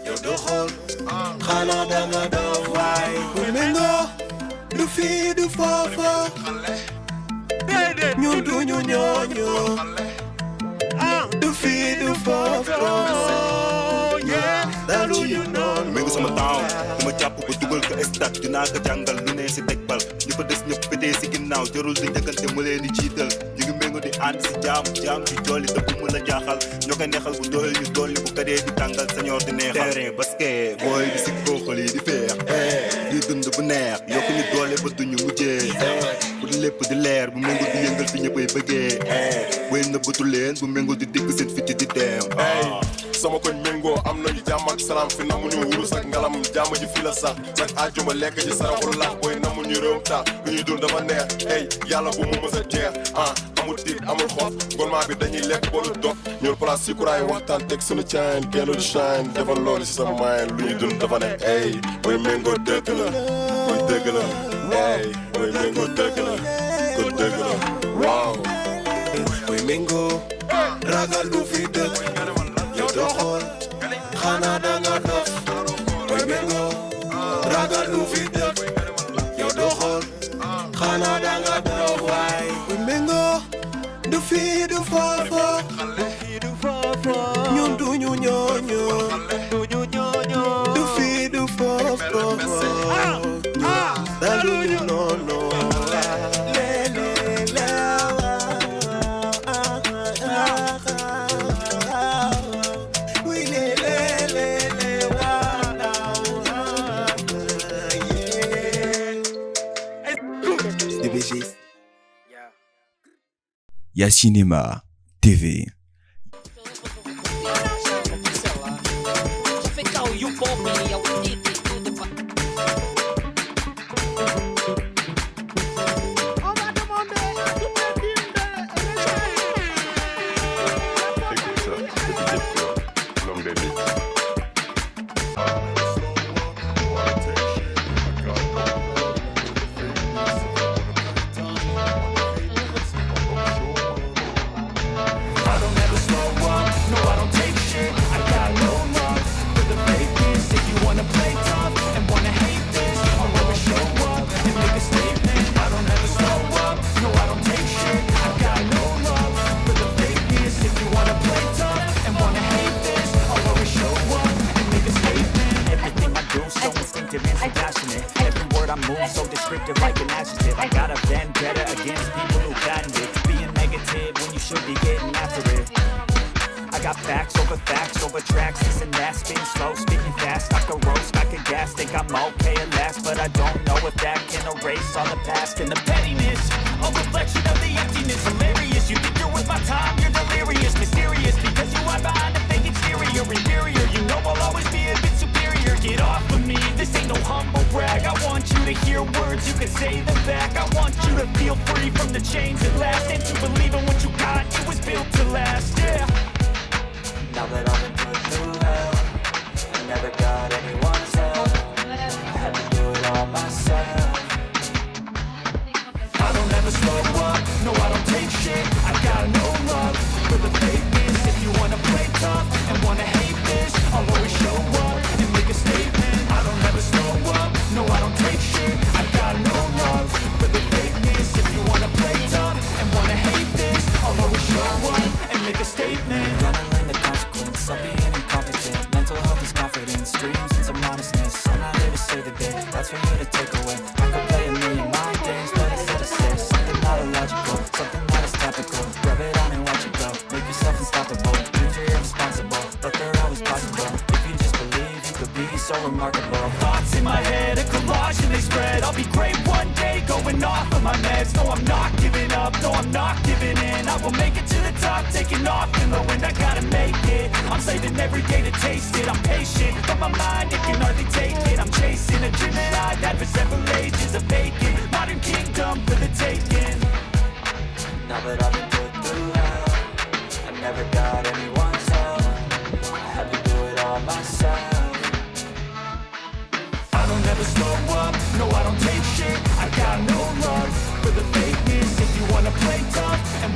yow doo xool xanaa danga dof waay bu méngoo du fii du foofa ñun duñu ñooñu du fii du foofa daluñu noonu méngo sama taaw dama jàpp ba dugal ko stade dinaa ko jàngal lu ne si teg bal ñu fa des ñëpp pétee si ginnaaw jarul di njëkkante mu leen di jiital ñu ngi méngo di ànd si jaam ci jolli te bu mu la jaaxal ñoo koy neexal bu doyal ñu dolli bu kadee di tàngal sañoor di neexal terrain basket booy di si kooxal yi di feex di dund bu neex yokku ñu doole ba duñu mujjee bu lépp di leer bu méngo di yëngal fi ñëppay bëggee booy nëbbatu leen bu méngo di digg seen fiti di dem sama koñ méngoo am nañu jàmm ak salaam fi namuñu wurus ak ngalam jàmm ji fi la sax nag àjjuma lekk ji saraxul lax booy namuñu réewum tax lu ñuy dund dafa neex ey yàlla bu mu mës a jeex amul tiit amul xof gouvernement bi dañuy lekk boolu dog ñëw place si kuraay waxtaan teg suñu caan kenn du shine defal loolu si sama mayen lu ñuy dund dafa neex ey booy méngoo dëgg la booy dëgg la ey booy méngoo dëgg la ko dëgg la waaw booy méngoo ragal du fi dëgg yow doo xool xanaa danga dof booy méngoo ragal du fi dëgg yow doo xool xanaa danga dof waay booy méngoo du fii du foofa ñun duñu ñooñu du fii du foofa daluñu noonu YACINEMA TV.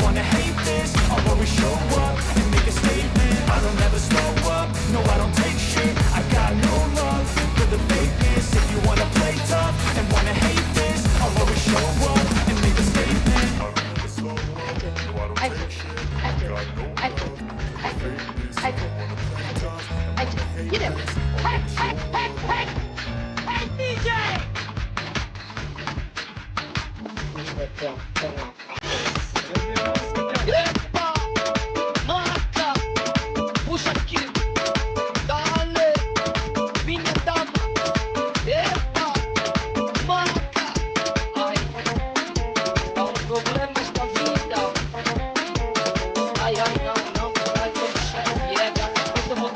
Wanna hate this, I'll always show up and make a statement. I don't ever slow up. Get him. Hey, DJ! Epa! Marca! Puxa aqui! Dale! Minha dama! Epa! Marca! Ai! Há problemas da vida! Ai, não, ai, tô puxando piega! Eu vou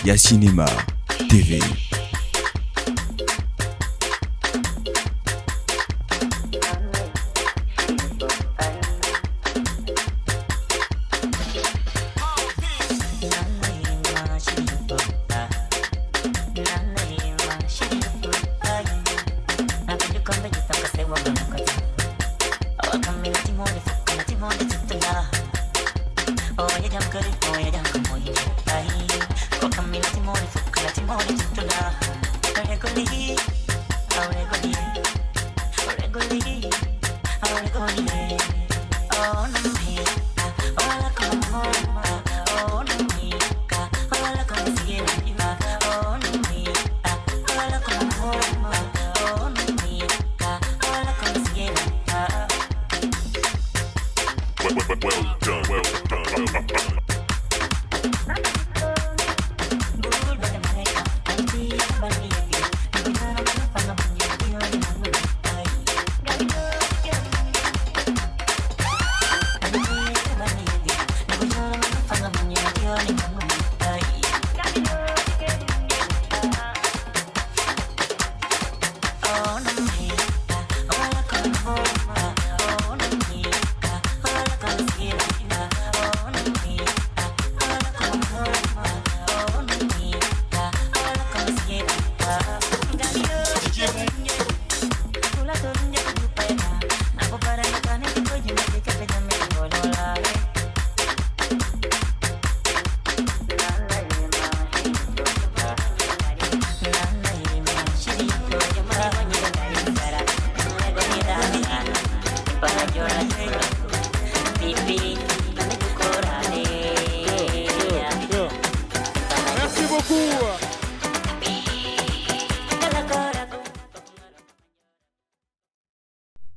YACINEMA TV.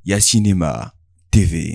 YACINEMA TV.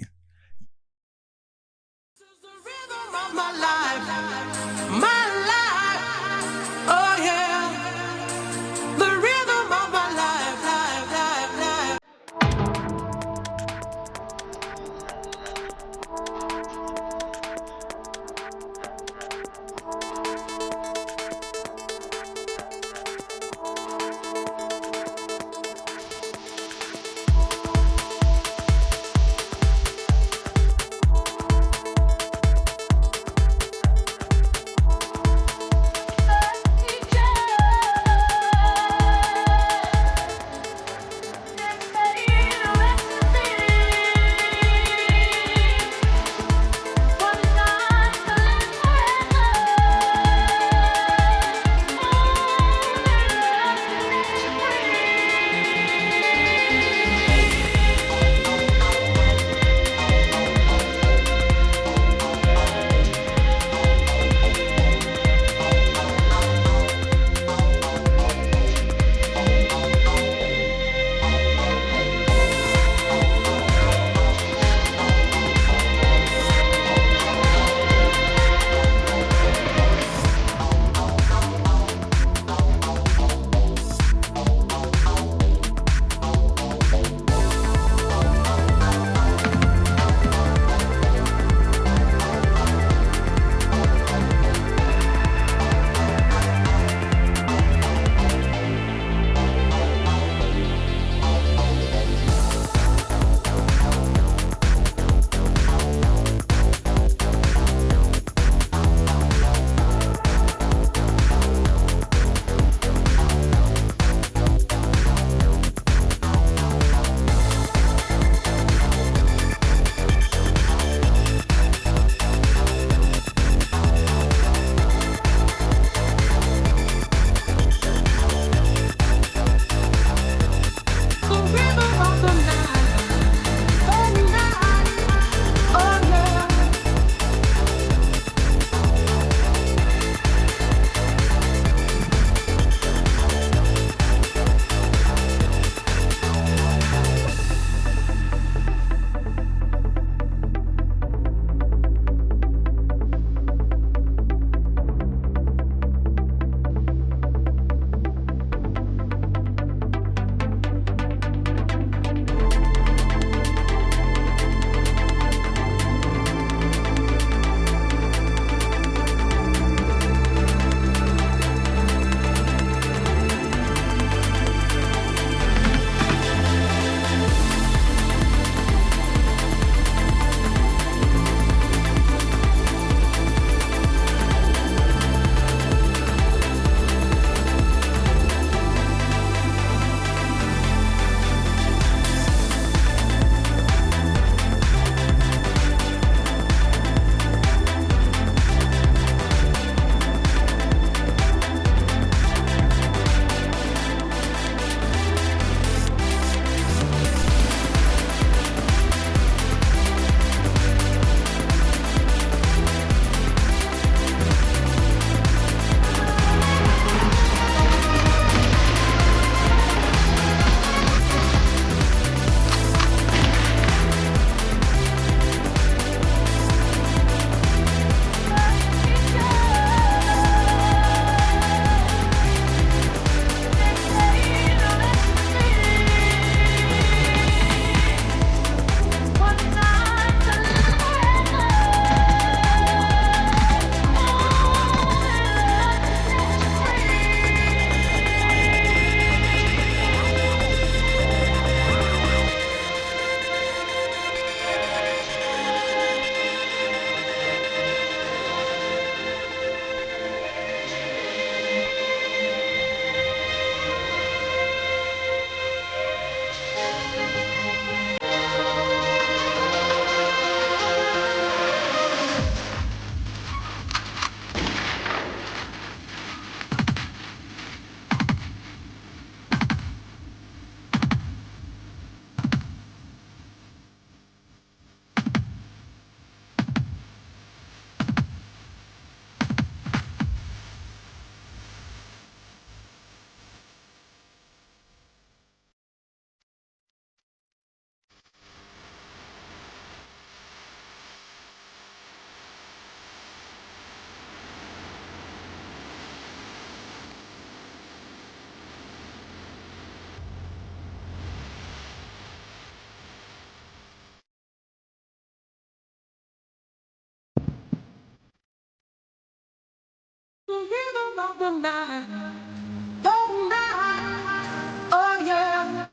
Oh yeah.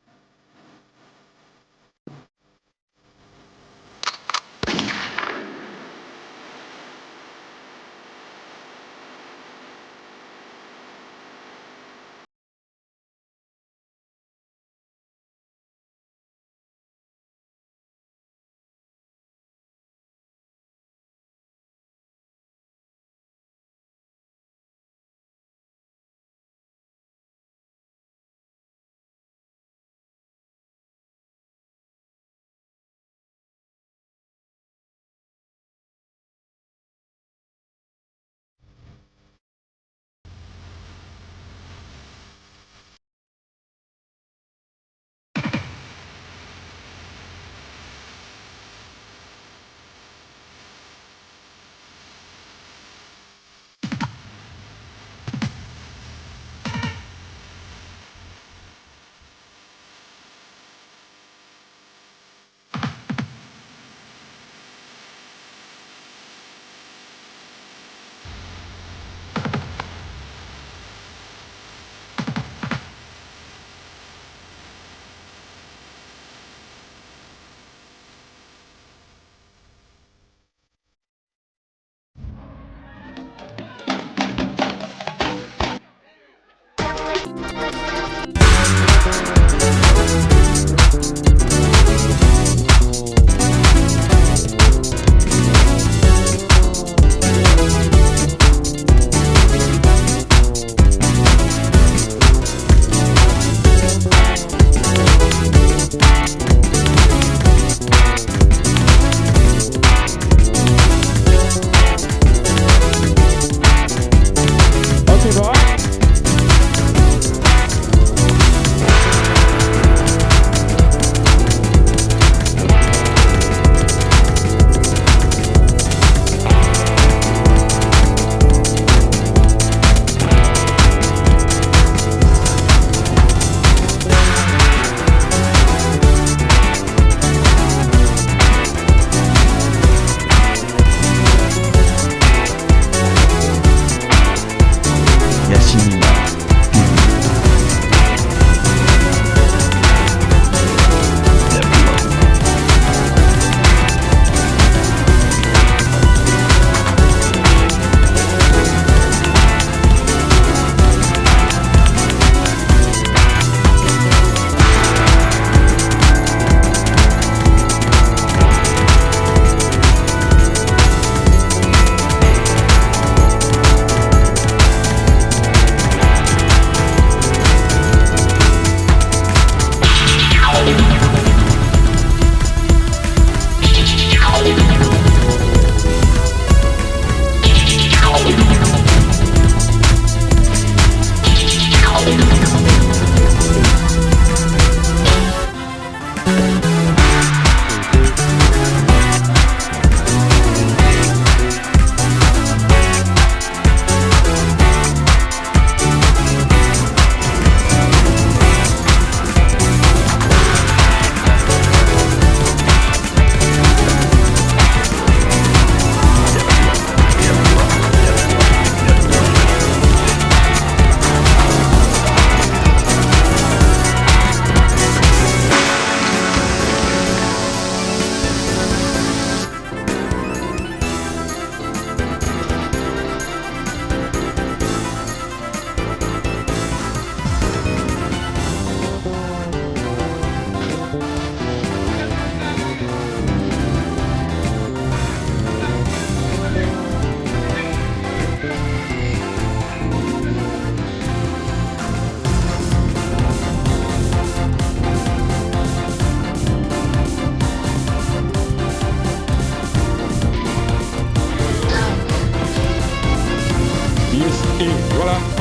Voilà.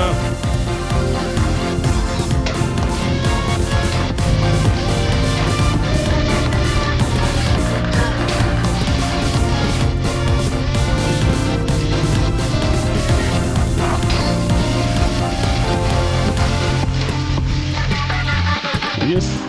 Yes.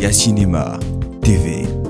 YACINEMA TV.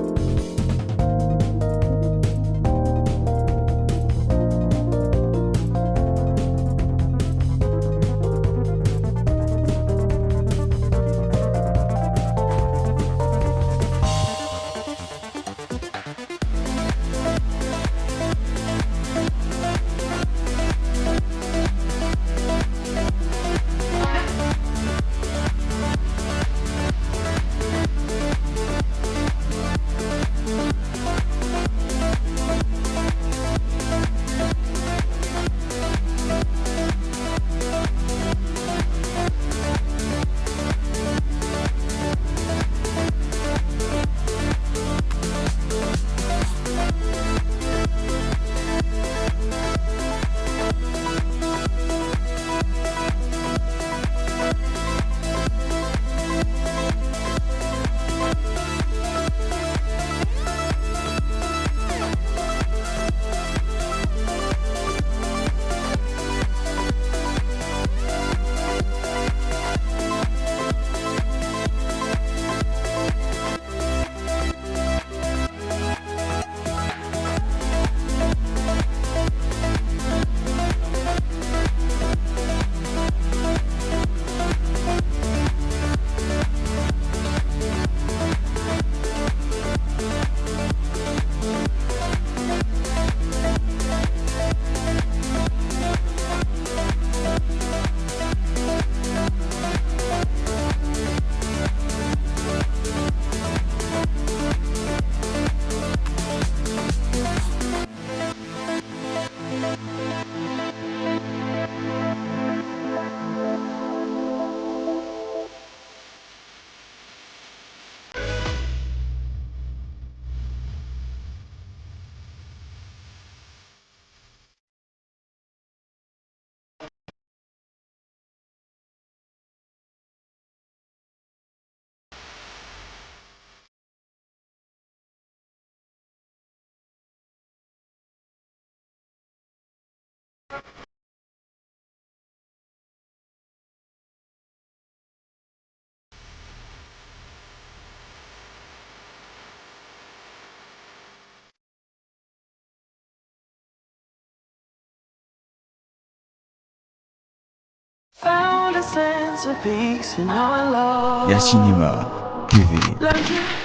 find a sense of peace in our love. YACINEMA TV.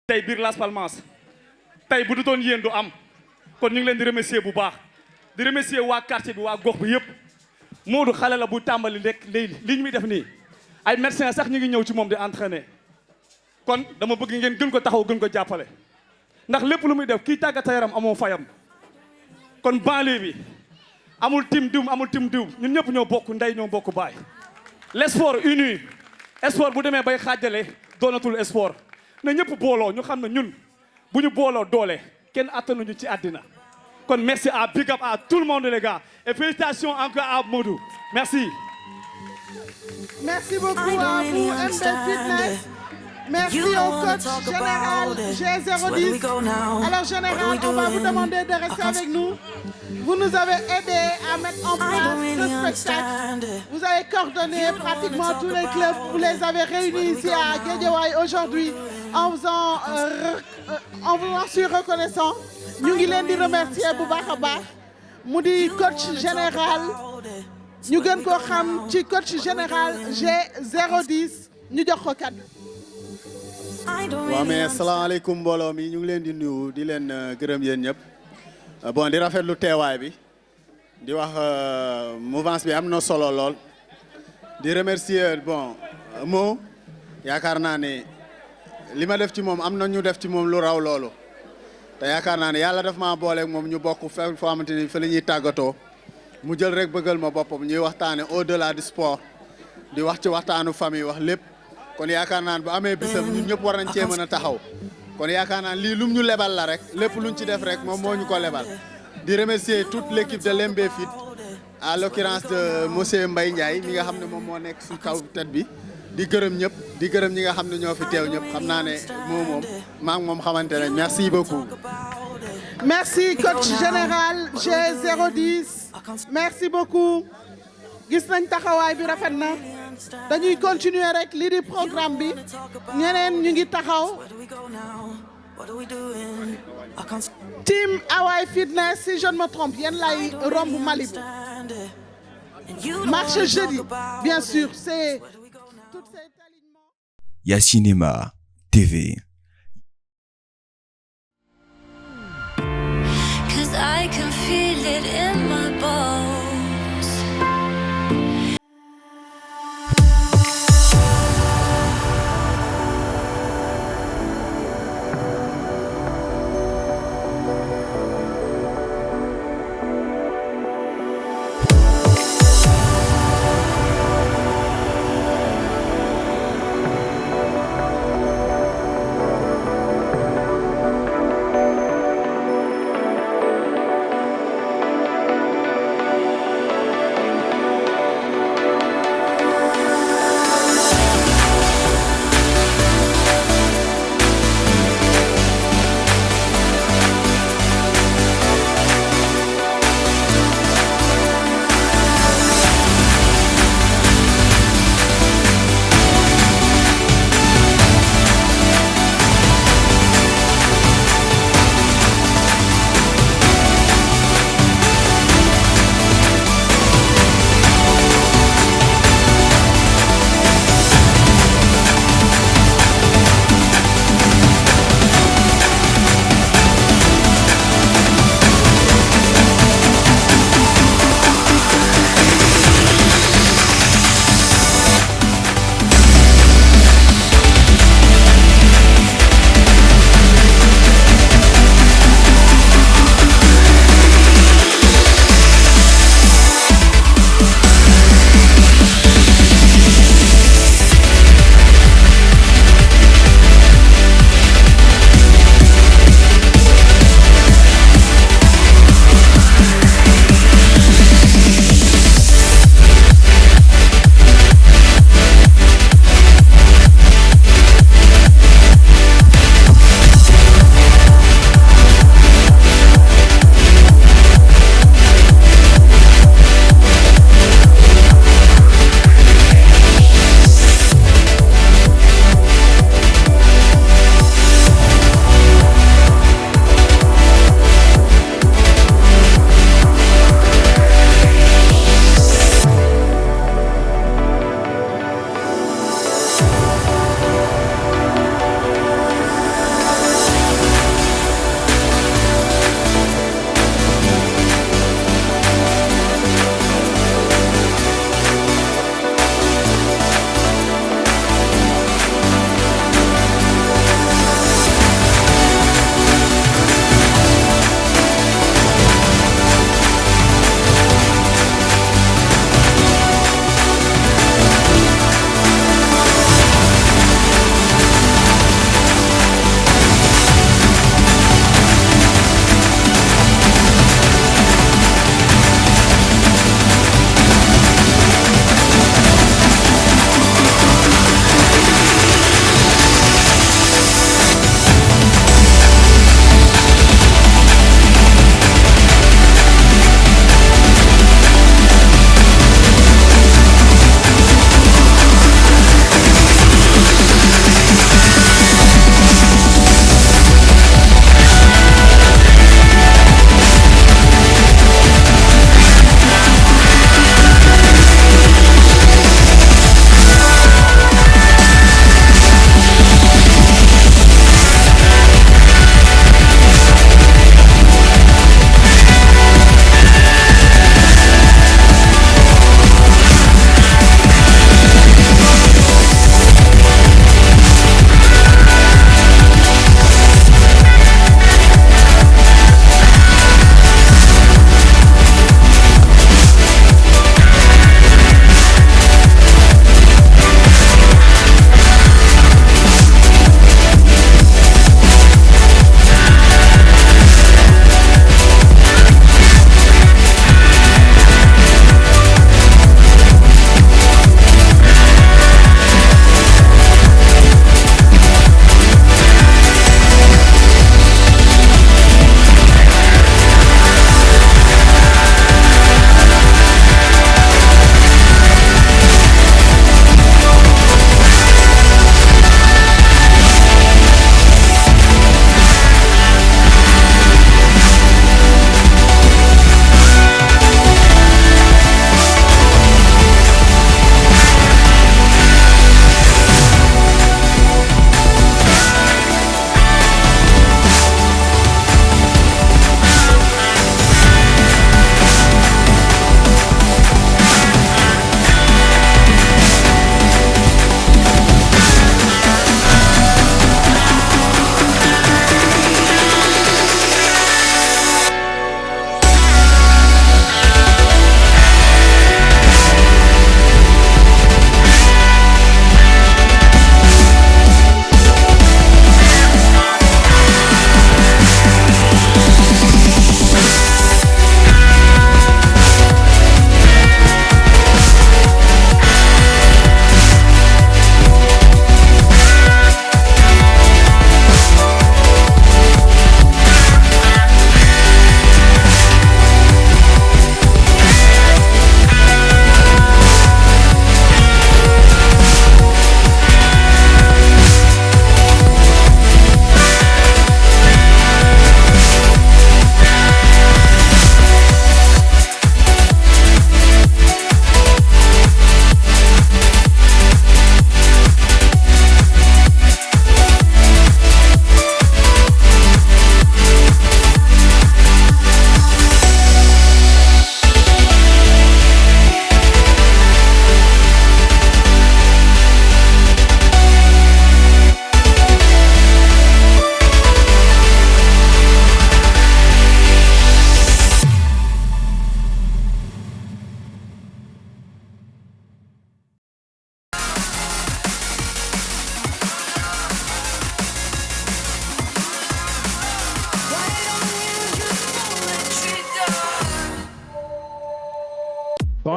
tey biir Las Palmas tey bu dutoon yéen du am kon ñu ngi leen di remercier bu baax di remercier waa quartier bi waa gox bi yëpp Modou xale la bu tàmbali rek li ñu muy def nii ay médecins sax ñu ngi ñëw ci moom di entraîner kon dama bëgg ngeen gën ko taxaw gën ko jàppale ndax lépp lu muy def kii tàggata yaram amoo fayam kon banlieue bi amul tim diw amul tim diw ñun ñëpp ñoo bokk ndey ñoo bokk baay l'esport uni sport bu demee bay xaajale doonatul sport na ñëpp booloo ñu xam ne ñun bu ñu booloo doole kenn attanuñu ci àddina kon merci à big up à tout le monde les gars et félicitations encore à Modou merci. Merci beaucoup à vous Mbfitness. Merci au coach général G010. Alors général, on va vous demander de rester avec nous. Vous nous avez aidé à mettre en place ce spectacle. Vous avez coordonné pratiquement tous les clubs. Vous les avez réunis ici à Guédiawaye aujourd'hui en voulant sur reconnaissant. Nous voulons remercier bu baax a baax mu di coach général ñu gën koo xam ci coach général G010 ñu jox ko kaddu. waaw mais asalaamaaleykum mbooloo mi ñu ngi leen di nuyu di leen gërëm yéen ñëpp bon di rafetlu teewaay bi di wax mouvance bi am na solo lool di remercier bon Mo yaakaar naa ne li ma def ci moom am na ñu def ci moom lu raw loolu te yaakaar naa ne yàlla daf maa booleeg moom ñu bokk foo xamante ni fa la ñuy tàggatoo mu jël rek bëggal ma boppam ñuy waxtaane au-delà du sport di wax ci waxtaanu famille wax lépp kon yaakaar naa ne bu amee bisam ñun ñëpp war nañ cee mën a taxaw kon yaakaar naa lii lum ñu lebal la rek lépp luñ ci def rek moom moo ñu ko lebal di remercier toute l'équipe de l'Mbfit à l'occurrence de monsieur Mbaye Ndiaye mi nga xam ne moom moo nekk ci kaw tête bi di gërëm ñëpp di gërëm ñi nga xam ne ñoo fi teew ñëpp xam naa ne moom maa ngi moom xamante ne merci beaucoup. Merci coach général G010 merci beaucoup gis nañ taxawaay bi rafet na dañuy continuer rek lii di programme bi ñeneen ñu ngi taxaw team Hawaii Fitness si je ne me trompe yéen lay romb Malibu marche jeudi bien sûr c'est tout cet alignement. YACINEMA TV. I can feel it in my bones.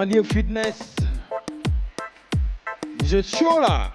Banlieue Fitness. Vous êtes chaud là?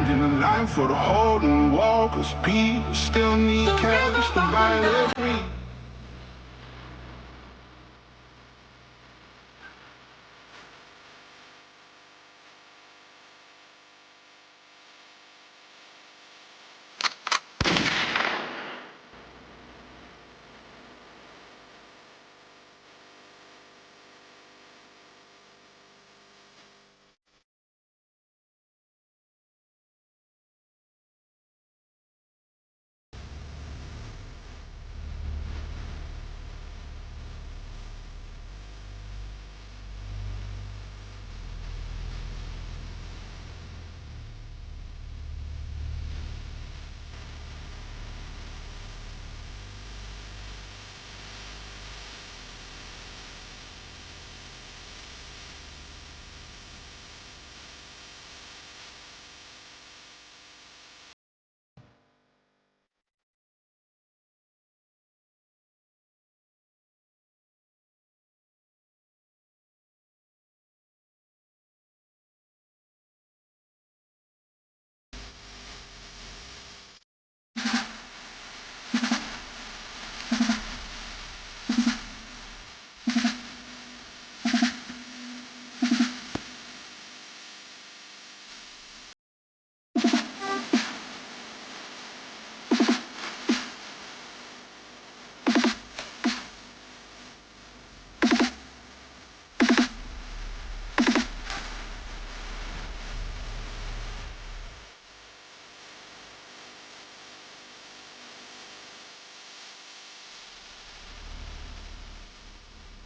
In a line for the holding wall, cause people still need cash to buy their free.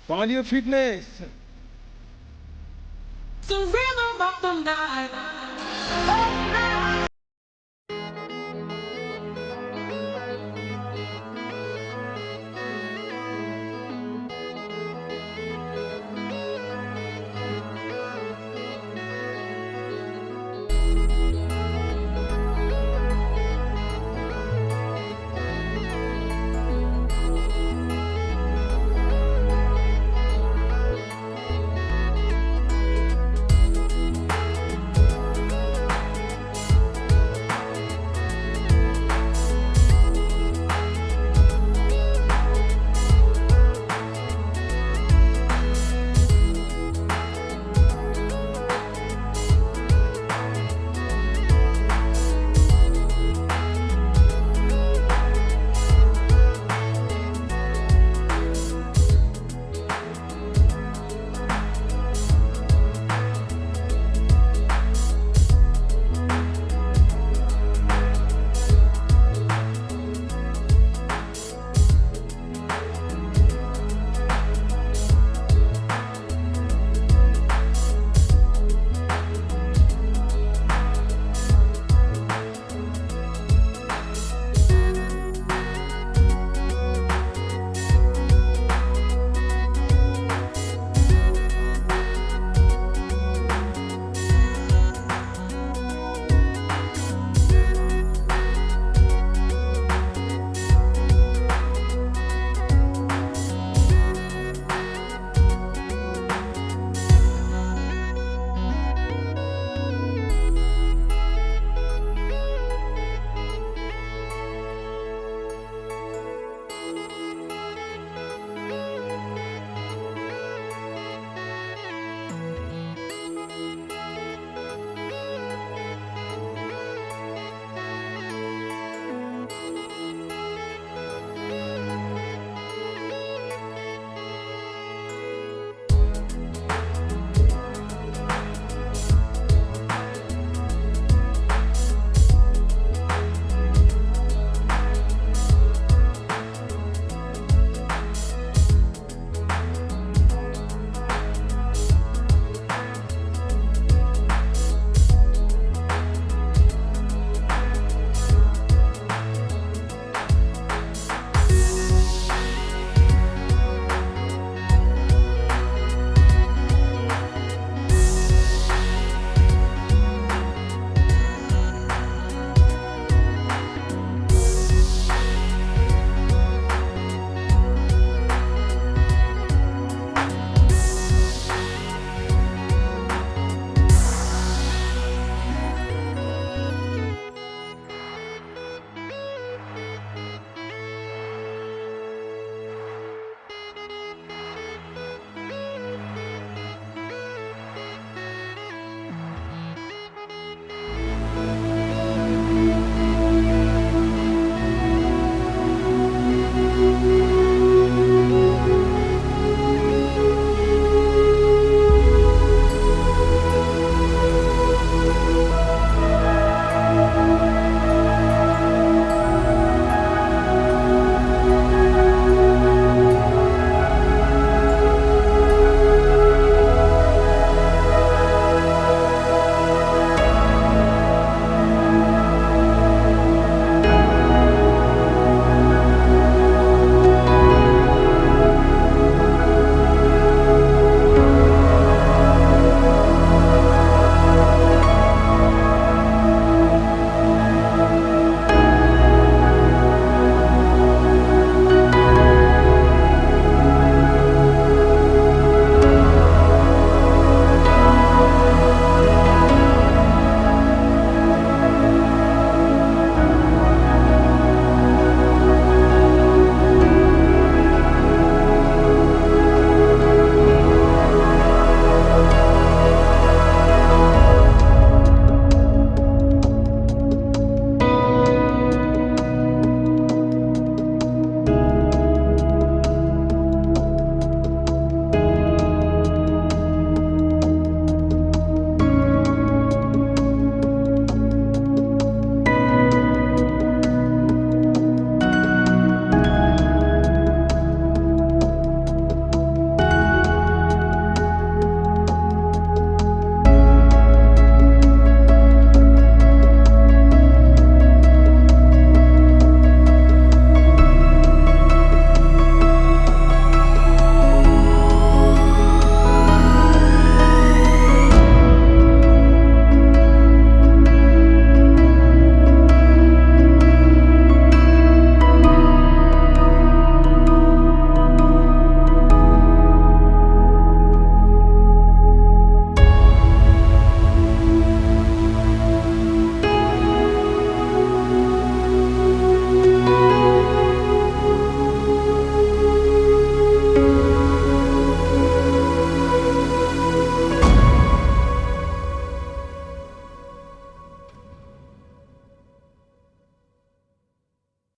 Mbfitness. The rhythm of the night.